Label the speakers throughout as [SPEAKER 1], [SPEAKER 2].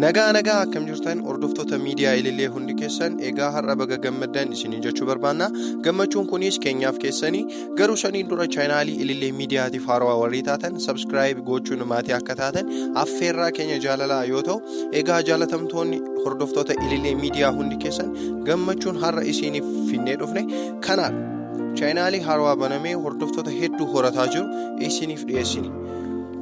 [SPEAKER 1] Nagaa akkam jirtan hordoftoota miidiyaa Ilillee hundi keessan egaa har'a baga gammaddan isinii jechuu barbaanna. Gammachuun kunis keenyaaf keessanii garuu saniin dura chaanaalii Ilillee miidiyaatiif haarawaa warri taatan subscribe gochuun maatii akka taatan affeerraa keenya jaalalaa yoo ta'u, egaa jaalatamtoonni hordoftoota Ilillee miidiyaa hundi keessan gammachuun har'a isiniif finnee dhufne kanaadha. Chaanaalii haarawaa banamee hordoftoota hedduu horataa jiru isiniif dhiyeessini.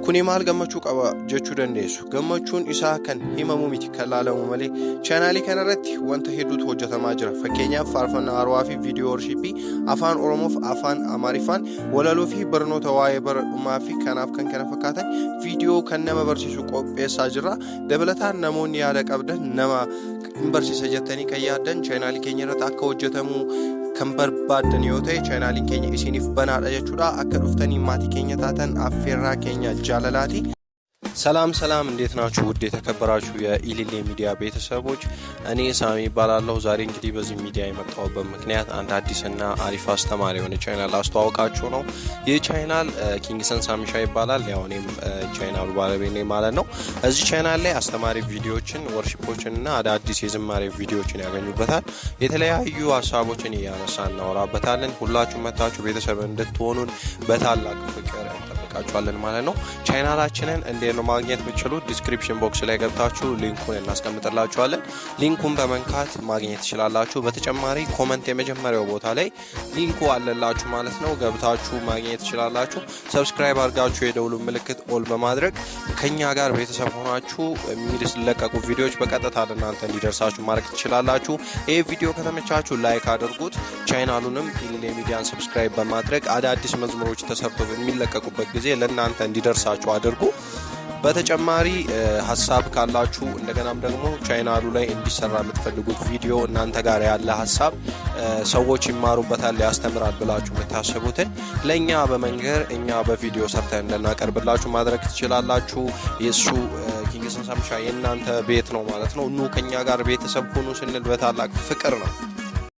[SPEAKER 1] Kuni maal gammachuu qaba jechuu dandeessu. Gammachuun isaa kan himamu miti kan laalamu malee chaanaalii kana irratti wanta hedduutu hojjetamaa jira. Fakkeenyaaf faarfannaa haarawaa fi viidiyoo worshipii afaan Oromoo fi afaan Amaariffaan walaloo fi barnoota waa'ee baradhumaa fi kanaaf kan kana fakkaatan viidiyoo kan nama barsiisu qopheessaa jira. Dabalataan namoonni yaada qabdan nama barsiisa jettanii kan yaaddan chaanaalii keenya irratti akka hojjetamu kan barbaadan yoo ta'e chaanaaliin keenya isiniif banaadha jechuudha. Akka dhuftanii maatii keenya taatan affeerraa keenya jaalalaati. ሰላም እንዴት ናችሁ? ውድ የተከበራችሁ የኢሊሌ ሚዲያ ቤተሰቦች እኔ ሳሚ ይባላለሁ። ዛሬ እንግዲህ በዚህ ሚዲያ የመጣሁበት ምክንያት አንድ አዲስና አሪፍ አስተማሪ የሆነ ቻናል አስተዋውቃችሁ ነው። ይህ ቻናል ኪንግሰን ሳሚሻ ይባላል። ያው እኔም ቻናሉ ባለቤት ነኝ ማለት ነው። እዚህ ቻናል ላይ አስተማሪ ቪዲዮዎችን፣ ወርሺፖችን እና አዳዲስ የዝማሬ ቪዲዮዎችን ያገኙበታል። የተለያዩ ሀሳቦችን እያነሳን እናወራበታለን። ሁላችሁም መታችሁ ቤተሰብ እንድትሆኑን በታላቅ ፍቅር እንጠብቃችኋለን ማለት ነው። ቻናላችንን እንዴት ነው ማግኘት የምትችሉት? ዲስክሪፕሽን ቦክስ ላይ ገብታችሁ ሊንኩን እናስቀምጥላችኋለን። ሊንኩን በመንካት ማግኘት ትችላላችሁ። በተጨማሪ ኮሜንት የመጀመሪያው ቦታ ላይ ሊንኩ አለላችሁ ማለት ነው። ገብታችሁ ማግኘት ትችላላችሁ። ሰብስክራይብ አድርጋችሁ የደውሉ ምልክት ኦል በማድረግ ከኛ ጋር ቤተሰብ ሆናችሁ የሚለቀቁ ቪዲዮዎች በቀጥታ ለእናንተ እንዲደርሳችሁ ማድረግ ትችላላችሁ። ይሄ ቪዲዮ ከተመቻችሁ ላይክ አድርጉት። ቻናሉንም ኢሊሌ ሚዲያን ሰብስክራይብ በማድረግ አዳዲስ መዝሙሮች ተሰርተው በሚለቀቁበት ጊዜ ለእናንተ እንዲደርሳችሁ አድርጉ። በተጨማሪ ሐሳብ ካላችሁ እንደገናም ደግሞ ቻናሉ ላይ እንዲሰራ የምትፈልጉት ቪዲዮ እናንተ ጋር ያለ ሐሳብ ሰዎች ይማሩበታል ያስተምራል ብላችሁ የምታስቡትን ለኛ በመንገር እኛ በቪዲዮ ሰርተን እንደናቀርብላችሁ ማድረግ ትችላላችሁ። የሱ ኪንግሰን ሳሚሻ የእናንተ ቤት ነው ማለት ነው። ኑ ከኛ ጋር ቤተሰብ ሁኑ ስንል በታላቅ ፍቅር ነው።